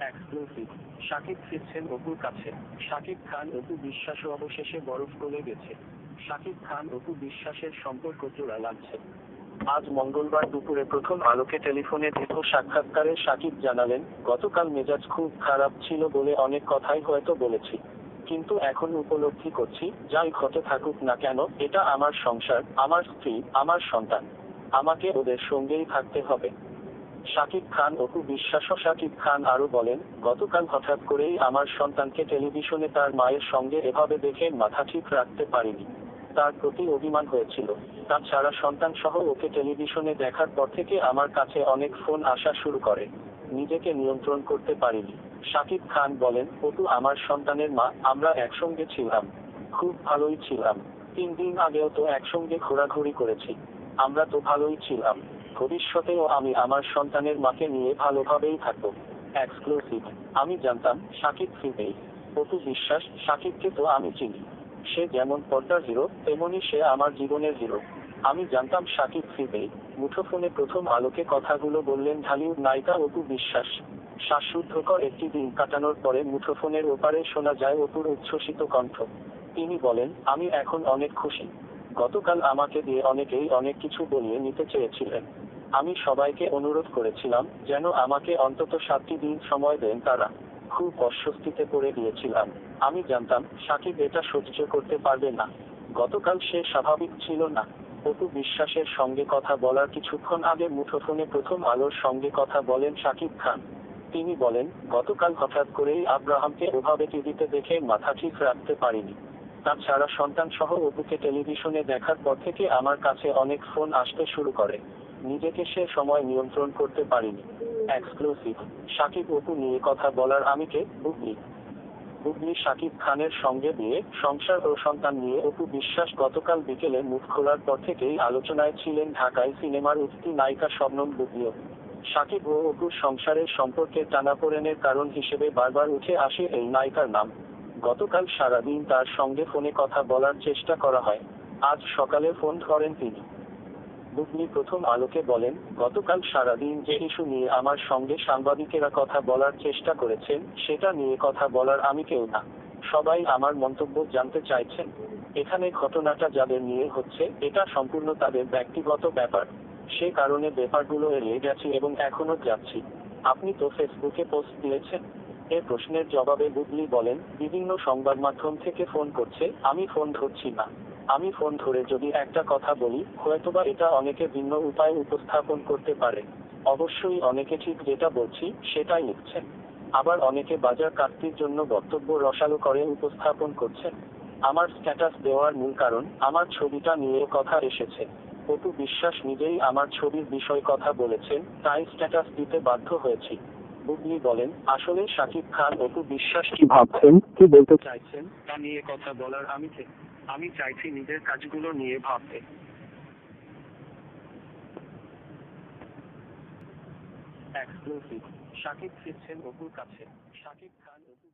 Exclusive. Shakib ফিরছেন অপুর কাছে। শাকিব খান অপু বিশ্বাসও অবশেষে বরফ গলে গেছে। শাকিব খান অপু বিশ্বাসের সম্পর্ক জোড়া লাগছে। আজ মঙ্গলবার দুপুরে প্রথম আলোকে টেলিফোনে দীর্ঘ সাক্ষাৎকারে শাকিব জানালেন, গতকাল মেজাজ খুব খারাপ ছিল বলে অনেক কথাই হয়তো বলেছি। কিন্তু এখন উপলব্ধি করছি, যাই ঘটে থাকুক না কেন, এটা আমার সংসার, আমার স্ত্রী, আমার সন্তান। আমাকে ওদের সঙ্গেই থাকতে হবে। শাকিব খান অপু বিশ্বাসও। শাকিব খান আরো বলেন, গতকাল হঠাৎ করেই আমার সন্তানকে টেলিভিশনে তার মায়ের সঙ্গে এভাবে দেখে মাথা ঠিক রাখতে পারিনি। তার প্রতি অভিমান হয়েছিল। তাছাড়া সন্তান সহ ওকে টেলিভিশনে দেখার পর থেকে আমার কাছে অনেক ফোন আসা শুরু করে। নিজেকে নিয়ন্ত্রণ করতে পারিনি। শাকিব খান বলেন, অপু আমার সন্তানের মা, আমরা একসঙ্গে ছিলাম। খুব ভালোই ছিলাম। 3 দিন আগেও তো একসঙ্গে ঘোরাঘুরি করেছি। আমরা তো ভালোই ছিলাম। ভবিষ্যতেও আমি আমার সন্তানের মাকে নিয়ে ভালোভাবেই থাকবো। এক্সক্লুসিভ। আমি জানতাম শাকিব ফিরবেই। অপু বিশ্বাস, শাকিবকে তো আমি চিনি। সে যেমন পর্দার হিরো, তেমনি সে আমার জীবনের হিরো। আমি জানতাম শাকিব ফিরবেই। মুঠোফোনে প্রথম আলোকে কথাগুলো বললেন ঢালিউড নায়িকা অপু বিশ্বাস। শ্বাসরুদ্ধকর একটি দিন কাটানোর পরে মুঠোফোনের ওপারে শোনা যায় অপুর উচ্ছ্বসিত কণ্ঠ। তিনি বলেন, আমি এখন অনেক খুশি। গতকাল আমাকে দিয়ে অনেকেই অনেক কিছু বলিয়ে নিতে চেয়েছিলেন। আমি সবাইকে অনুরোধ করেছিলাম যেন আমাকে অন্তত 7টি দিন সময় দেন তারা। খুব অস্বস্তিতে পড়ে গিয়েছিলাম। আমি জানতাম শাকিব এটা সহ্য করতে পারবে না। গতকাল সে স্বাভাবিক ছিল না। অপু বিশ্বাসের সঙ্গে কথা বলার কিছুক্ষণ আগে মুঠোফোনে প্রথম আলোর সঙ্গে কথা বলেন শাকিব খান। তিনি বলেন, গতকাল হঠাৎ করেই আব্রাহামকে ওভাবে টিভিতে দেখে মাথা ঠিক রাখতে পারিনি। তাছাড়া সন্তান সহ অপুকে টেলিভিশনে দেখার পর থেকে আমার কাছে অনেক ফোন আসতে শুরু করে। নিজেকে সে সময় নিয়ন্ত্রণ করতে পারিনি। এক্সক্লুসিভ। শাকিব অপু নিয়ে কথা বলার আমিকে, বুবলি। বুবলি শাকিব খানের সঙ্গে বিয়ে, সংসার ও সন্তান নিয়ে অপু বিশ্বাস গতকাল বিকেলে মুখ খোলার পর থেকেই আলোচনায় ছিলেন ঢাকাই সিনেমার উঠতি নায়িকা শবনম বুবলিও। শাকিব ও অপুর সংসারের সম্পর্কের টানাপোড়েনের কারণ হিসেবে বারবার উঠে আসে এই নায়িকার নাম। গতকাল সারাদিন তার সঙ্গে ফোনে কথা বলার চেষ্টা করা হয়। আজ সকালে ফোন ধরেন তিনি। বুবলি প্রথম আলোকে বলেন, গতকাল সারাদিন যে ইস্যু নিয়ে আমার সঙ্গে সাংবাদিকেরা কথা বলার চেষ্টা করেছেন, সেটা নিয়ে কথা বলার আমি কেউ না। সবাই আমার মন্তব্য জানতে চাইছেন। এখানে ঘটনাটা যাদের নিয়ে হচ্ছে, এটা সম্পূর্ণ তাদের ব্যক্তিগত ব্যাপার। সে কারণে ব্যাপারগুলো এড়িয়ে গেছি এবং এখনো যাচ্ছি। আপনি তো ফেসবুকে পোস্ট দিয়েছেন। এ প্রশ্নের জবাবে বুবলি বলেন, বিভিন্ন সংবাদ মাধ্যম থেকে ফোন করছে, আমি ফোন ধরছি না। আমি ফোন ধরে যদি একটা কথা বলি, হয়তোবা এটা অনেকে ভিন্ন উপায়ে উপস্থাপন করতে পারে। অবশ্যই অনেকে ঠিক যেটা বলছি সেটাই লিখছেন। আবার অনেকে বাজার কাটতির জন্য বক্তব্য রসালো করে উপস্থাপন করছেন। আমার স্ট্যাটাস দেওয়ার মূল কারণ, আমার ছবিটা নিয়ে কথা এসেছে। অপু বিশ্বাস নিজেই আমার ছবির বিষয়ে কথা বলেছেন, তাই স্ট্যাটাস দিতে বাধ্য হয়েছি। বুবলি বলেন, আসলে শাকিব খান অপু বিশ্বাস কি ভাবছেন, কি বলতে চাইছেন, তা নিয়ে কথা বলার আমি চাইছি নিজের কাজগুলো নিয়ে ভাবতে। এক্সক্লুসিভ। শাকিব ফিরছেন অপুর কাছে। শাকিব খান অপু